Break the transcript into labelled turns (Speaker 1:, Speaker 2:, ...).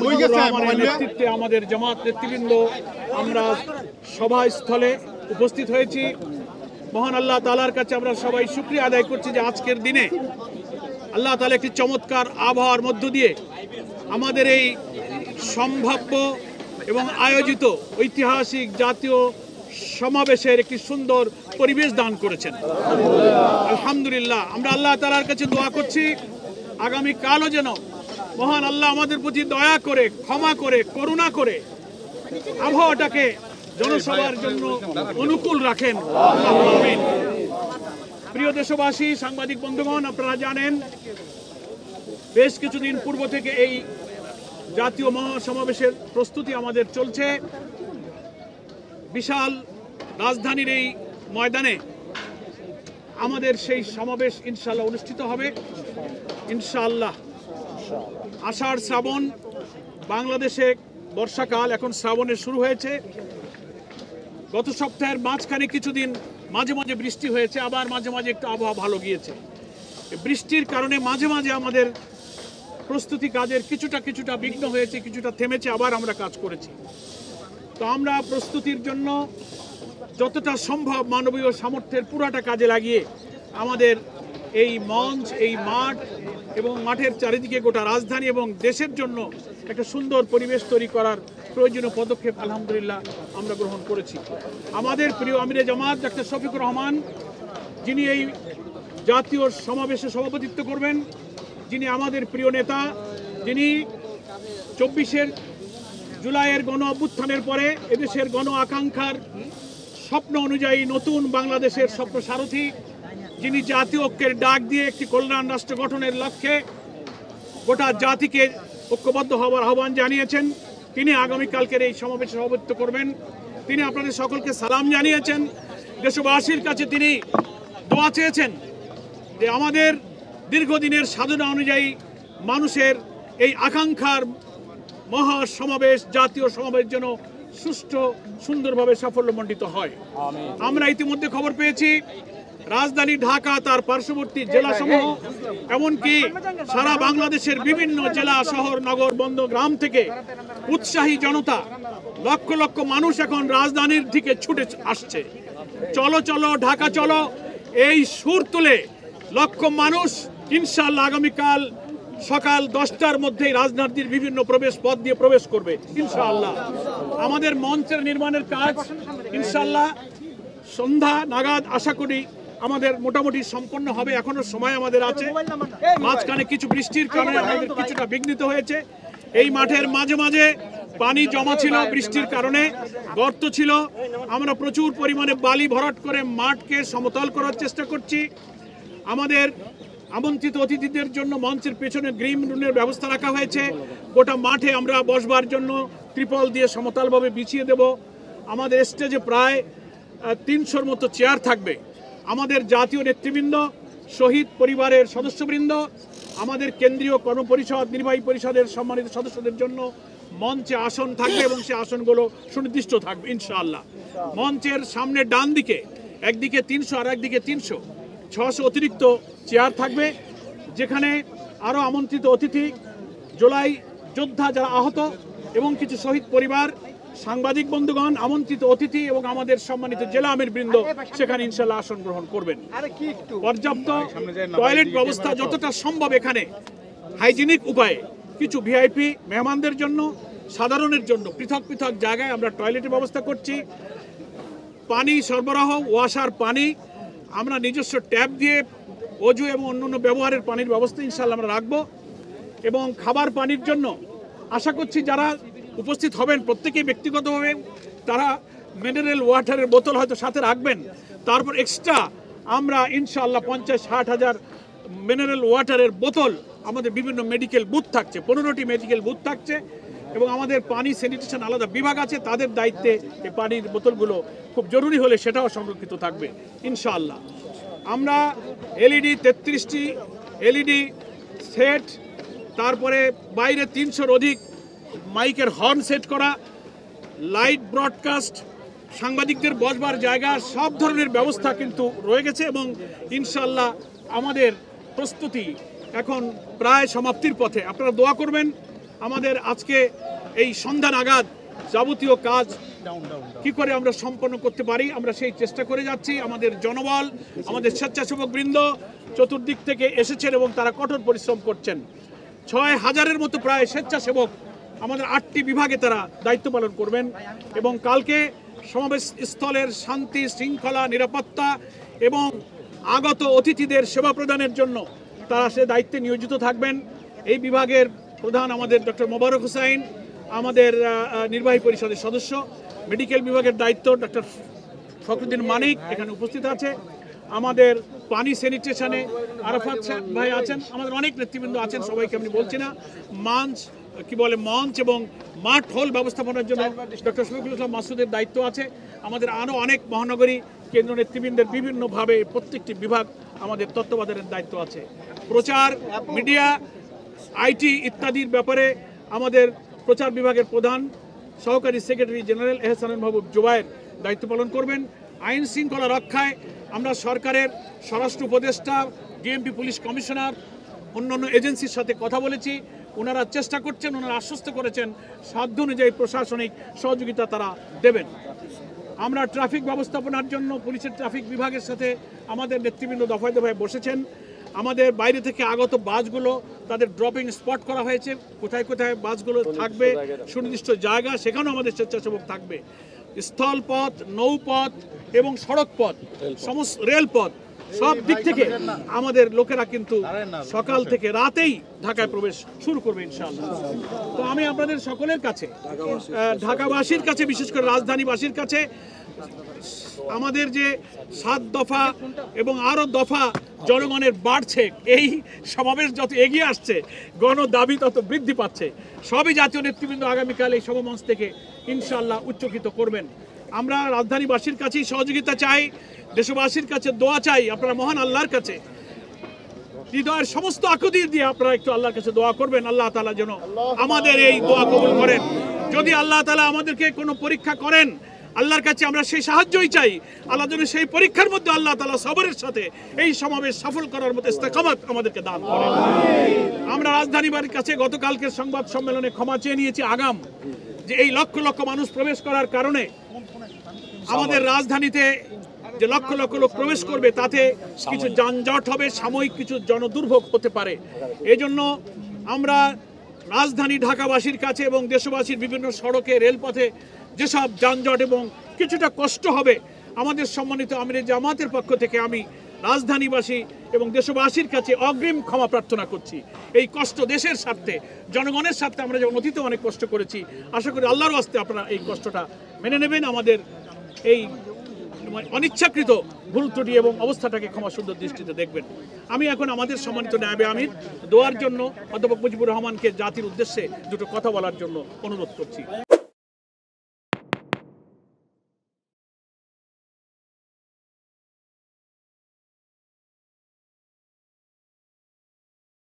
Speaker 1: মুজিবুর রহমানের নেতৃত্বে আমাদের জামাত নেতৃবৃন্দ আমরা সভাস্থলে উপস্থিত হয়েছি। মহান আল্লাহ তাআলার কাছে আমরা সবাই শুকরিয়া আদায় করছি যে আজকের দিনে আল্লাহ তাআলা একটি চমৎকার আবহাওয়ার মধ্য দিয়ে আমাদের এই সম্ভাব্য এবং আয়োজিত ঐতিহাসিক জাতীয় সমাবেশের একটি সুন্দর পরিবেশ দান করেছেন। আলহামদুলিল্লাহ, আমরা আল্লাহ তাআলার কাছে দোয়া করছি আগামী কালও যেন মহান আল্লাহ আমাদের প্রতি দয়া করে, ক্ষমা করে, করুণা করে আবহাওয়াটাকে জনসভার জন্য অনুকূল রাখেন। আমিন। প্রিয় দেশবাসী, সাংবাদিক বন্ধুগণ, আপনারা জানেন বেশ কিছুদিন পূর্ব থেকে এই জাতীয় মহাসমাবেশের প্রস্তুতি আমাদের চলছে। বিশাল রাজধানীর এই ময়দানে আমাদের সেই সমাবেশ ইনশাআল্লাহ অনুষ্ঠিত হবে। ইনশাআল্লাহ আষাঢ় শ্রাবণ, বাংলাদেশে বর্ষাকাল, এখন শ্রাবণের শুরু হয়েছে। গত সপ্তাহের মাঝখানে কিছুদিন মাঝে মাঝে বৃষ্টি হয়েছে, আবার মাঝে মাঝে একটু আবহাওয়া ভালো গিয়েছে। বৃষ্টির কারণে মাঝে মাঝে আমাদের প্রস্তুতি কাজের কিছুটা বিঘ্ন হয়েছে, কিছুটা থেমেছে, আবার আমরা কাজ করেছি। তো আমরা প্রস্তুতির জন্য যতটা সম্ভব মানবীয় সামর্থ্যের পুরাটা কাজে লাগিয়ে আমাদের এই মঞ্চ, এই মাঠ এবং মাঠের চারিদিকে গোটা রাজধানী এবং দেশের জন্য একটা সুন্দর পরিবেশ তৈরি করার প্রয়োজনীয় পদক্ষেপ আলহামদুলিল্লাহ আমরা গ্রহণ করেছি। আমাদের প্রিয় আমিরে জামাত ডাক্তার শফিকুর রহমান, যিনি এই জাতীয় সমাবেশে সভাপতিত্ব করবেন, যিনি আমাদের প্রিয় নেতা, যিনি 24 জুলাইয়ের গণ অভ্যুত্থানের পরে এদেশের গণ আকাঙ্ক্ষার স্বপ্ন অনুযায়ী নতুন বাংলাদেশের স্বপ্ন সারথী, যিনি জাতীয় ঐক্যের ডাক দিয়ে একটি কল্যাণ রাষ্ট্র গঠনের লক্ষ্যে গোটা জাতিকে ঐক্যবদ্ধ হওয়ার আহ্বান জানিয়েছেন, তিনি আগামীকালকের এই সমাবেশে সভাপতিত্ব করবেন। তিনি আপনাদের সকলকে সালাম জানিয়েছেন। দেশবাসীর কাছে তিনি দোয়া চেয়েছেন যে আমাদের দীর্ঘদিনের সাধনা অনুযায়ী মানুষের এই আকাঙ্ক্ষার মহা সমাবেশ, জাতীয় সমাবেশ যেন সুষ্ঠু সুন্দরভাবে সাফল্যমণ্ডিত হয়। আমরা ইতিমধ্যে খবর পেয়েছি রাজধানী ঢাকা, তার পার্শ্ববর্তী জেলাসমূহ, এমনকি সারা বাংলাদেশের বিভিন্ন জেলা, শহর, নগর, বন্দর, গ্রাম থেকে উৎসাহী জনতা, লক্ষ লক্ষ মানুষ এখন রাজধানীর দিকে ছুটে আসছে। চলো চলো ঢাকা চলো, এই সুর তুলে লক্ষ মানুষ ইনশাআল্লাহ আগামীকাল সকাল 10টার মধ্যেই রাজধানীর বিভিন্ন প্রবেশ পথ দিয়ে প্রবেশ করবে ইনশাআল্লাহ। আমাদের মঞ্চের নির্মাণের কাজ ইনশাআল্লাহ সন্ধ্যা নাগাদ আশা করি আমাদের মোটামুটি সম্পন্ন হবে। এখনো সময় আমাদের আছে। মাঝখানে কিছু বৃষ্টির কারণে আমাদের কিছুটা বিঘ্নিত হয়েছে। এই মাঠের মাঝে মাঝে পানি জমা ছিল, বৃষ্টির কারণে গর্ত ছিল। আমরা প্রচুর পরিমাণে বালি ভরাট করে মাঠকে সমতল করার চেষ্টা করছি। আমাদের আমন্ত্রিত অতিথিদের জন্য মঞ্চের পেছনে গ্রিন রুমের ব্যবস্থা রাখা হয়েছে। গোটা মাঠে আমরা বসবার জন্য ত্রিপল দিয়ে সমতলভাবে বিছিয়ে দেব। আমাদের স্টেজে প্রায় 300-র মতো চেয়ার থাকবে। আমাদের জাতীয় নেতৃবৃন্দ, শহীদ পরিবারের সদস্যবৃন্দ, আমাদের কেন্দ্রীয় কর্মপরিষদ, নির্বাহী পরিষদের সম্মানিত সদস্যদের জন্য মঞ্চে আসন থাকবে এবং সেই আসনগুলো সুনির্দিষ্ট থাকবে ইনশাআল্লাহ। মঞ্চের সামনে ডান দিকে একদিকে 300 আর একদিকে 300, 600 অতিরিক্ত চেয়ার থাকবে, যেখানে আরও আমন্ত্রিত অতিথি, জুলাই যোদ্ধা যারা আহত এবং কিছু শহীদ পরিবার, সাংবাদিক বন্ধুগণ, আমন্ত্রিত অতিথি এবং আমাদের সম্মানিত জেলা আমির বৃন্দ সেখানে ইনশাআল্লাহ আসন গ্রহণ করবেন। পর্যাপ্ত টয়লেট ব্যবস্থা যতটা সম্ভব এখানে হাইজিনিক উপায়ে, কিছু ভিআইপি মেহমানদের জন্য, সাধারণের জন্য পৃথক পৃথক জায়গায় আমরা টয়লেটের ব্যবস্থা করছি। পানি সরবরাহ, ওয়াসার পানি আমরা নিজস্ব ট্যাপ দিয়ে অজু এবং অন্যান্য ব্যবহারের পানির ব্যবস্থা ইনশাআল্লাহ আমরা রাখবো। এবং খাবার পানির জন্য আশা করছি যারা উপস্থিত হবেন প্রত্যেকেই ব্যক্তিগতভাবে তারা মিনারেল ওয়াটারের বোতল হয়তো সাথে রাখবেন। তারপর এক্সট্রা আমরা ইনশাআল্লাহ 50-60 হাজার মিনারেল ওয়াটারের বোতল আমাদের বিভিন্ন মেডিকেল বুথ থাকছে, 15টি মেডিকেল বুথ থাকছে এবং আমাদের পানি স্যানিটেশন আলাদা বিভাগ আছে, তাদের দায়িত্বে এই পানির বোতলগুলো খুব জরুরি হলে সেটাও সংরক্ষিত থাকবে ইনশাআল্লাহ। আমরা এলইডি 33টি এলইডি সেট, তারপরে বাইরে 300-র অধিক মাইকের হর্ন সেট করা, লাইট ব্রডকাস্ট, সাংবাদিকদের বসবার জায়গা, সব ধরনের ব্যবস্থা কিন্তু রয়ে গেছে এবং ইনশাআল্লাহ আমাদের প্রস্তুতি এখন প্রায় সমাপ্তির পথে। আপনারা দোয়া করবেন আমাদের আজকে এই সন্ধ্যা নাগাদ যাবতীয় কাজ কি করে আমরা সম্পন্ন করতে পারি, আমরা সেই চেষ্টা করে যাচ্ছি। আমাদের জনবল, আমাদের স্বেচ্ছাসেবক বৃন্দ চতুর্দিক থেকে এসেছেন এবং তারা কঠোর পরিশ্রম করছেন। 6000-এর মতো প্রায় স্বেচ্ছাসেবক আমাদের 8টি বিভাগে তারা দায়িত্ব পালন করবেন এবং কালকে সমাবেশ স্থলের শান্তি শৃঙ্খলা নিরাপত্তা এবং আগত অতিথিদের সেবা প্রদানের জন্য তারা সে দায়িত্বে নিয়োজিত থাকবেন। এই বিভাগের প্রধান আমাদের ডক্টর মোবারক হোসাইন, আমাদের নির্বাহী পরিষদের সদস্য, মেডিকেল বিভাগের দায়িত্ব ডক্টর ফখরুদ্দিন মানিক এখানে উপস্থিত আছে, আমাদের পানি স্যানিটেশনে আরাফাত ভাই আছেন, আমাদের অনেক নেতৃবৃন্দ আছেন, সবাইকে আমি বলছি না। মঞ্চ এবং মাঠ হল ব্যবস্থাপনার জন্য ডক্টর শফিকুল ইসলাম মাসুদের দায়িত্ব আছে। আমাদের আরও অনেক মহানগরী কেন্দ্র নেতৃবৃন্দের বিভিন্নভাবে প্রত্যেকটি বিভাগ আমাদের তত্ত্বাবধানের দায়িত্ব আছে। প্রচার, মিডিয়া, আইটি ইত্যাদির ব্যাপারে আমাদের প্রচার বিভাগের প্রধান সহকারী সেক্রেটারি জেনারেল এহসানুল মাহবুব জুবায়ের দায়িত্ব পালন করবেন। আইন শৃঙ্খলা রক্ষায় আমরা সরকারের স্বরাষ্ট্র উপদেষ্টা, ডিএমপি পুলিশ কমিশনার, অন্যান্য এজেন্সির সাথে কথা বলেছি। ওনারা চেষ্টা করছেন, ওনারা আশ্বস্ত করেছেন সাধ্য অনুযায়ী প্রশাসনিক সহযোগিতা তারা দেবেন। আমরা ট্রাফিক ব্যবস্থাপনার জন্য পুলিশের ট্রাফিক বিভাগের সাথে আমাদের নেতৃবৃন্দ দফায় দফায় বসেছেন। আমাদের বাইরে থেকে আগত বাসগুলো তাদের ড্রপিং স্পট করা হয়েছে, কোথায় কোথায় বাসগুলো থাকবে সুনির্দিষ্ট জায়গা, সেখানেও আমাদের স্বেচ্ছাসেবক থাকবে। স্থলপথ, নৌপথ এবং সড়কপথ, সমস্ত রেলপথ, সব দিক থেকে আমাদের লোকেরা কিন্তু সকাল থেকে রাতেই ঢাকায় প্রবেশ শুরু করবে ইনশাআল্লাহ। তো আমি আপনাদের সকলের কাছে, ঢাকাবাসীর কাছে, বিশেষ করে রাজধানীবাসীর কাছে আমাদের যে 7 দফা এবং আরও দফা জনগণের বাড়ছে, এই সমাবেশ যত এগিয়ে আসছে গণ দাবি তত বৃদ্ধি পাচ্ছে। সবই জাতীয় নেতৃবৃন্দ আগামীকাল এই সমাবেশ থেকে ইনশাআল্লাহ উচ্চকিত করবেন। আমরা রাজধানীবাসীর কাছেই সহযোগিতা চাই, দেশবাসীর কাছে দোয়া চাই। আপনারা মহান আল্লাহর কাছে হৃদয়ের সমস্ত আকুতি দিয়ে আপনারা একটু আল্লাহর কাছে দোয়া করবেন, আল্লাহ তাআলা যেন আমাদের এই দোয়া কবুল করেন। যদি আল্লাহ তাআলা আমাদেরকে কোনো পরীক্ষা করেন, আল্লাহর কাছে আমরা সেই সাহায্যই চাই। আল্লাহ যেন সেই পরীক্ষার মধ্যে আল্লাহ তাআলা সবরের সাথে এই সমাবেশ সফল করার মতো ইস্তেকামত আমাদেরকে দান করেন। আমরা রাজধানীবাসীর কাছে গতকালকের সংবাদ সম্মেলনে ক্ষমা চেয়ে নিয়েছি আগাম, যে এই লক্ষ লক্ষ মানুষ প্রবেশ করার কারণে আমাদের রাজধানীতে যে লক্ষ লক্ষ লোক প্রবেশ করবে তাতে কিছু যানজট হবে, সাময়িক কিছু জনদুর্ভোগ হতে পারে। এজন্য আমরা রাজধানী ঢাকাবাসীর কাছে এবং দেশবাসীর বিভিন্ন সড়কে, রেলপথে যেসব যানজট এবং কিছুটা কষ্ট হবে, আমাদের সম্মানিত আমিরে জামাতের পক্ষ থেকে আমি রাজধানীবাসী এবং দেশবাসীর কাছে অগ্রিম ক্ষমা প্রার্থনা করছি। এই কষ্ট দেশের স্বার্থে, জনগণের স্বার্থে আমরা যেমন অতীতে অনেক কষ্ট করেছি, আশা করি আল্লাহর ওয়াস্তে আপনারা এই কষ্টটা মেনে নেবেন, আমাদের এই অনিচ্ছাকৃত ভুল ত্রুটি এবং অবস্থাটাকে ক্ষমা সুন্দর দৃষ্টিতে দেখবেন। আমি এখন আমাদের সম্মানিত নায়েবে আমির দোয়ার জন্য অধ্যাপক মুজিবুর রহমানকে জাতির উদ্দেশ্যে দুটো কথা বলার জন্য অনুরোধ করছি।